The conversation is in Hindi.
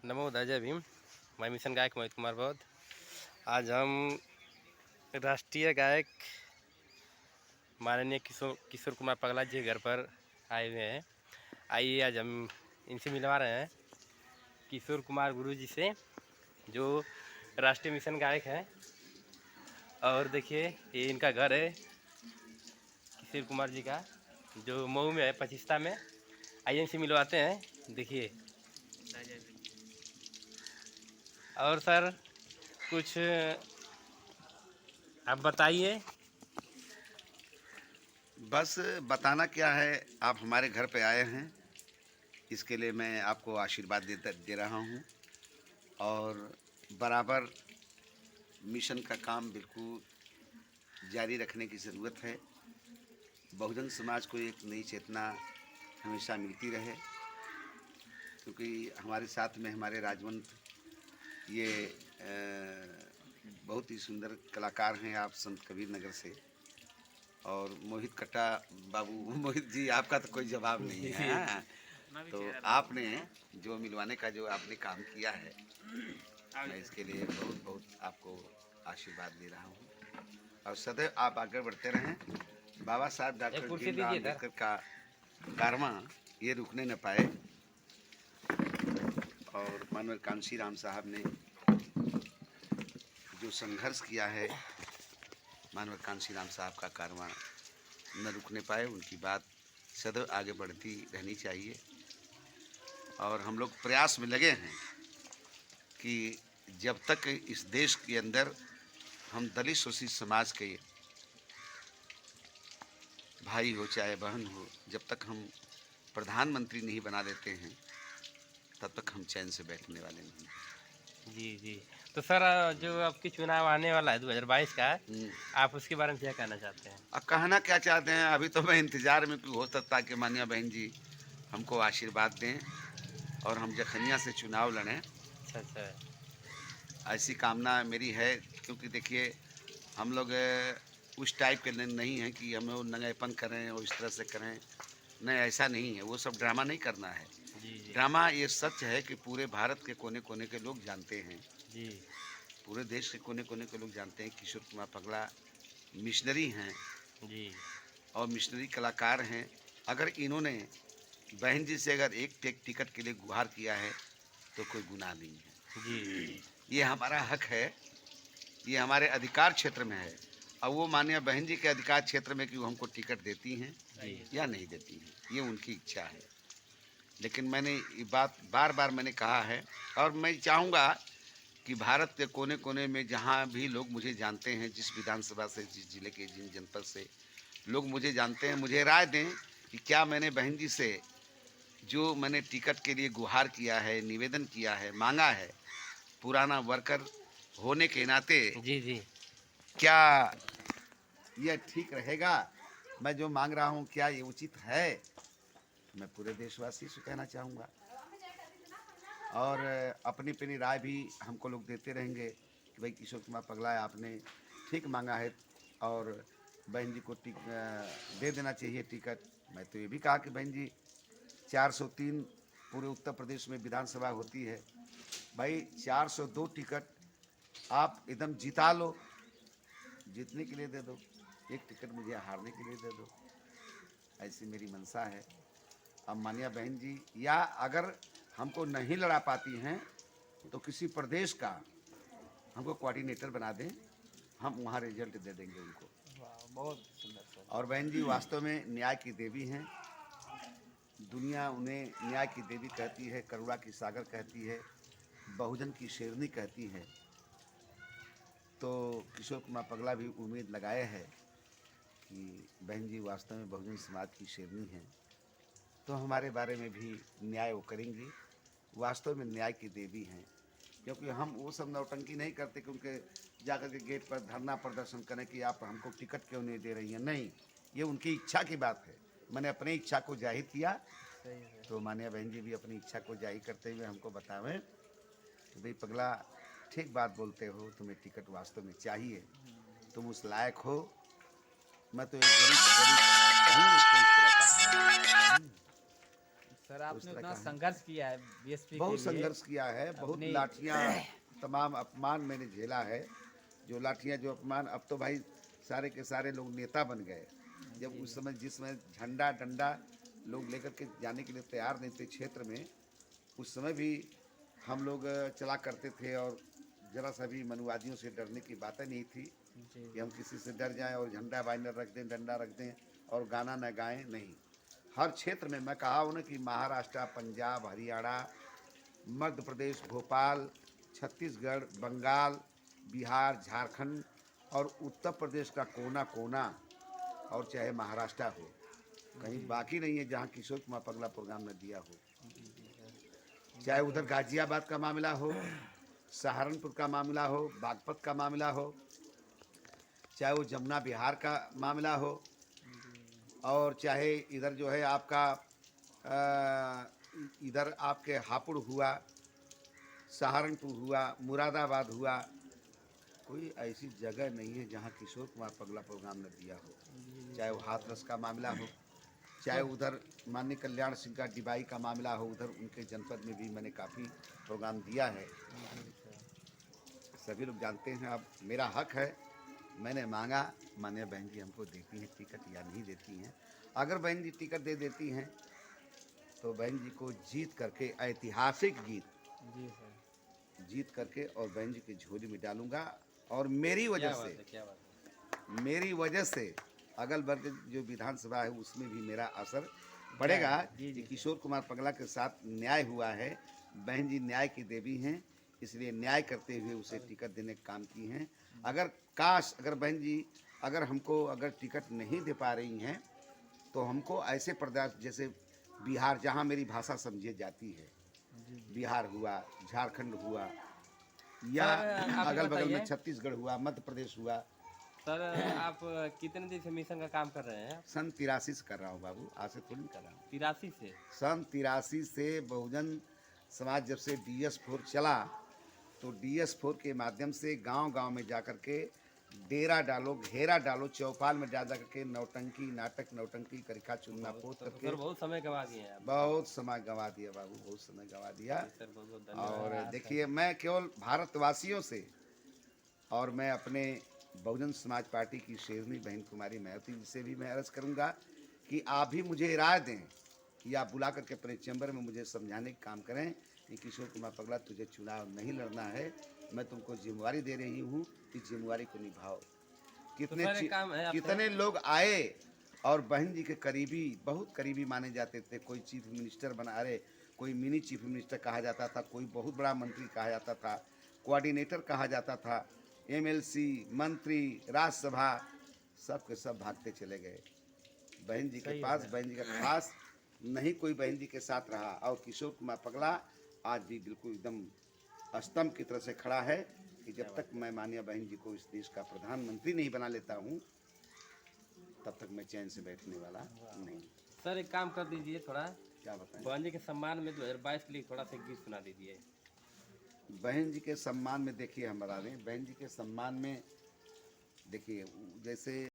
नमो जय भीम। मैं मिशन गायक मोहित कुमार बौद्ध। आज हम राष्ट्रीय गायक माननीय किशोर कुमार पगला जी के घर पर आए हुए हैं। आइए आज हम इनसे मिलवा रहे हैं किशोर कुमार गुरु जी से, जो राष्ट्रीय मिशन गायक हैं। और देखिए ये इनका घर है किशोर कुमार जी का, जो मऊ में है, पचिस्ता में। आइए इनसे मिलवाते हैं। देखिए और सर कुछ आप बताइए। बस बताना क्या है, आप हमारे घर पे आए हैं, इसके लिए मैं आपको आशीर्वाद दे रहा हूँ। और बराबर मिशन का काम बिल्कुल जारी रखने की ज़रूरत है। बहुजन समाज को एक नई चेतना हमेशा मिलती रहे, क्योंकि हमारे साथ में हमारे राजवंत ये बहुत ही सुंदर कलाकार हैं। आप संत कबीर नगर से, और मोहित कट्टा बाबू, मोहित जी आपका तो कोई जवाब नहीं है। हाँ? तो आपने जो मिलवाने का जो आपने काम किया है, मैं इसके लिए बहुत बहुत आपको आशीर्वाद दे रहा हूँ। और सदैव आप आगे बढ़ते रहें। बाबा साहब डॉक्टर भीमराव अम्बेडकर का कारवां ये रुकने न पाए, और माननीय कांशी राम साहब ने जो संघर्ष किया है, माननीय कांशी राम साहब का कारवां न रुकने पाए। उनकी बात सदैव आगे बढ़ती रहनी चाहिए। और हम लोग प्रयास में लगे हैं कि जब तक इस देश के अंदर हम दलित शोषित समाज के भाई हो चाहे बहन हो, जब तक हम प्रधानमंत्री नहीं बना देते हैं, तब तक हम चैन से बैठने वाले नहीं। जी जी। तो सर जो आपकी चुनाव आने वाला है 2022 का, आप उसके बारे में क्या कहना चाहते हैं? अब कहना क्या चाहते हैं, अभी तो मैं इंतज़ार में हो सकता है कि माननीय बहन जी हमको आशीर्वाद दें और हम जखनिया से चुनाव लड़ें। अच्छा अच्छा। ऐसी कामना मेरी है, क्योंकि देखिए हम लोग उस टाइप के नहीं हैं कि हम लोग नंगेपन करें और इस तरह से करें। नहीं, ऐसा नहीं है। वो सब ड्रामा नहीं करना है। जी जी ड्रामा ये सच है कि पूरे भारत के कोने कोने के लोग जानते हैं, जी पूरे देश के कोने कोने के लोग जानते हैं किशोर कुमार पगला मिशनरी हैं जी और मिशनरी कलाकार हैं। अगर इन्होंने बहन जी से अगर एक टिकट के लिए गुहार किया है तो कोई गुनाह नहीं है। जी। ये हमारा हक है, ये हमारे अधिकार क्षेत्र में है। अब वो माननीय बहन जी के अधिकार क्षेत्र में कि वो हमको टिकट देती हैं या नहीं देती हैं, ये उनकी इच्छा है। लेकिन मैंने ये बात बार बार मैंने कहा है, और मैं चाहूँगा कि भारत के कोने कोने में जहाँ भी लोग मुझे जानते हैं, जिस विधानसभा से, जिस जिले के, जिन जनपद से लोग मुझे जानते हैं, मुझे राय दें कि क्या मैंने बहन जी से जो मैंने टिकट के लिए गुहार किया है, निवेदन किया है, मांगा है, पुराना वर्कर होने के नाते जी जी। क्या यह ठीक रहेगा? मैं जो मांग रहा हूँ क्या ये उचित है? मैं पूरे देशवासी से कहना चाहूँगा। और अपनी अपनी राय भी हमको लोग देते रहेंगे कि भाई किशोर कुमार पगला आपने ठीक मांगा है और बहन जी को दे देना चाहिए टिकट। मैं तो ये भी कहा कि बहन जी 403 पूरे उत्तर प्रदेश में विधानसभा होती है, भाई 402 टिकट आप एकदम जिता लो, जीतने के लिए दे दो, एक टिकट मुझे हारने के लिए दे दो। ऐसी मेरी मंशा है। अब मानिया बहन जी, या अगर हमको नहीं लड़ा पाती हैं तो किसी प्रदेश का हमको कोऑर्डिनेटर बना दें, हम वहाँ रिजल्ट दे देंगे उनको। बहुत सुंदर सर। और बहन जी वास्तव में न्याय की देवी हैं। दुनिया उन्हें न्याय की देवी कहती है, करुणा की सागर कहती है, बहुजन की शेरनी कहती है। तो किशोर कुमार पगला भी उम्मीद लगाए है कि बहन जी वास्तव में बहुजन समाज की शेरनी हैं, तो हमारे बारे में भी न्याय वो करेंगी। वास्तव में न्याय की देवी हैं, क्योंकि हम वो सब नौटंकी नहीं करते क्योंकि जाकर के गेट पर धरना प्रदर्शन करें कि आप हमको टिकट क्यों नहीं दे रही हैं। नहीं, ये उनकी इच्छा की बात है। मैंने अपनी इच्छा को जाहिर किया, तो माननीय बहन जी भी अपनी इच्छा को जाहिर करते हुए हमको बतावें कि भाई पगला ठीक बात बोलते हो, तुम्हें टिकट वास्तव में चाहिए, तुम उस लायक हो। मैं तो एक गरीब गरीब हूँ, तो इस तरह का है। सर तो इस आपने तरह उतना का है। संघर्ष किया है बीएसपी बहुत के लिए। संघर्ष किया है, बहुत अपनी लाठियाँ, तमाम अपमान मैंने झेला है। जो लाठियाँ, जो अपमान, अब तो भाई सारे के सारे लोग नेता बन गए। जब उस समय, जिस समय झंडा डंडा लोग लेकर के जाने के लिए तैयार नहीं थे क्षेत्र में, उस समय भी हम लोग चला करते थे, और जरा सा भी मनुवादियों से डरने की बातें नहीं थी जी कि हम किसी से डर जाएं और झंडा बाइनर रख दें, डंडा रख दें और गाना न गाएं। नहीं, हर क्षेत्र में मैं कहा हूँ ना कि महाराष्ट्र, पंजाब, हरियाणा, मध्य प्रदेश, भोपाल, छत्तीसगढ़, बंगाल, बिहार, झारखंड और उत्तर प्रदेश का कोना कोना, और चाहे महाराष्ट्र हो, कहीं बाकी नहीं है जहाँ किशोर कुमार पगला प्रोग्राम न दिया हो। चाहे उधर गाजियाबाद का मामला हो, सहारनपुर का मामला हो, बागपत का मामला हो, चाहे वो जमुना बिहार का मामला हो, और चाहे इधर जो है आपका इधर आपके हापुड़ हुआ, सहारनपुर हुआ, मुरादाबाद हुआ, कोई ऐसी जगह नहीं है जहाँ किशोर कुमार पगला प्रोग्राम न दिया हो। चाहे वो हाथरस का मामला हो, चाहे उधर माननीय कल्याण सिंह का डिबाई का मामला हो, उधर उनके जनपद में भी मैंने काफ़ी प्रोग्राम दिया है। सभी लोग जानते हैं। अब मेरा हक है, मैंने मांगा, माननीय बहन जी हमको देती हैं टिकट या नहीं देती हैं। अगर बहन जी टिकट दे देती हैं तो बहन जी को जीत करके, ऐतिहासिक जीत जी सर। जीत करके और बहन जी की झोली में डालूंगा। और मेरी क्या वजह बात से, है, क्या बात है। मेरी वजह से अगल बगल जो विधानसभा है उसमें भी मेरा असर पड़ेगा जी, कि जी, किशोर कुमार पगला के साथ न्याय हुआ है। बहन जी न्याय की देवी हैं, इसलिए न्याय करते हुए उसे टिकट देने का काम की हैं। अगर काश, अगर बहन जी अगर हमको अगर टिकट नहीं दे पा रही हैं तो हमको ऐसे प्रदेश जैसे बिहार, जहाँ मेरी भाषा समझी जाती है, बिहार हुआ, झारखंड हुआ, या सर, आप ये अगल बगल में बताइए। छत्तीसगढ़ हुआ, मध्य प्रदेश हुआ। सर, आप कितने दिन से मिशन का काम कर रहे हैं? सन 83 से कर रहा हूँ बाबू, आज से थोड़ी कर रहा हूँ। 83 से? सन 83 से बहुजन समाज जब से DS4 चला, तो DS4 के माध्यम से गांव गांव में जाकर के डेरा डालो, घेरा डालो, चौपाल में जा करके नौटंकी, नाटक, नौटंकी, करिका चुनना पोत तो करके सर बहुत समय गवा दिए हैं आप। बहुत समय गंवा दिया बाबू, बहुत समय गंवा दिया। जी सर, बहुत बहुत धन्यवाद। और देखिए, मैं केवल भारतवासियों से, और मैं अपने बहुजन समाज पार्टी की शेरनी बहन कुमारी महती जी से भी मैं अर्ज़ करूंगा कि आप भी मुझे राय दें, कि आप बुला करके अपने चैम्बर में मुझे समझाने का काम करें कि किशोर कुमार पगला, तुझे चुनाव नहीं लड़ना है, मैं तुमको जिम्मेवारी दे रही हूँ, इस जिम्मेवारी को निभाओ। कितने सर, एक काम है आपसे। कितने लोग आए और बहन जी के करीबी, बहुत करीबी माने जाते थे। कोई चीफ मिनिस्टर बना, अरे कोई मिनी चीफ मिनिस्टर कहा जाता था, कोई बहुत बड़ा मंत्री कहा जाता था, कोऑर्डिनेटर कहा जाता था, MLC, मंत्री, राज्यसभा, सब के सब भागते चले गए। बहन जी के सही है पास, सर। बहन जी का खास नहीं कोई बहन जी के साथ रहा। और किशोर कुमार पगला आज भी बिल्कुल एकदम स्तंभ की तरह से खड़ा है कि जब तक मैं माननीय बहन जी को इस देश का प्रधानमंत्री नहीं बना लेता हूँ, तब तक मैं चैन से बैठने वाला नहीं। सर, एक काम कर दीजिए थोड़ा, क्या बताएं? बहन जी के सम्मान में 2022 के लिए थोड़ा सा गीत सुना दीजिए। बहन जी के सम्मान में देखिए, हम बता दें, बहन जी के सम्मान में देखिए, जैसे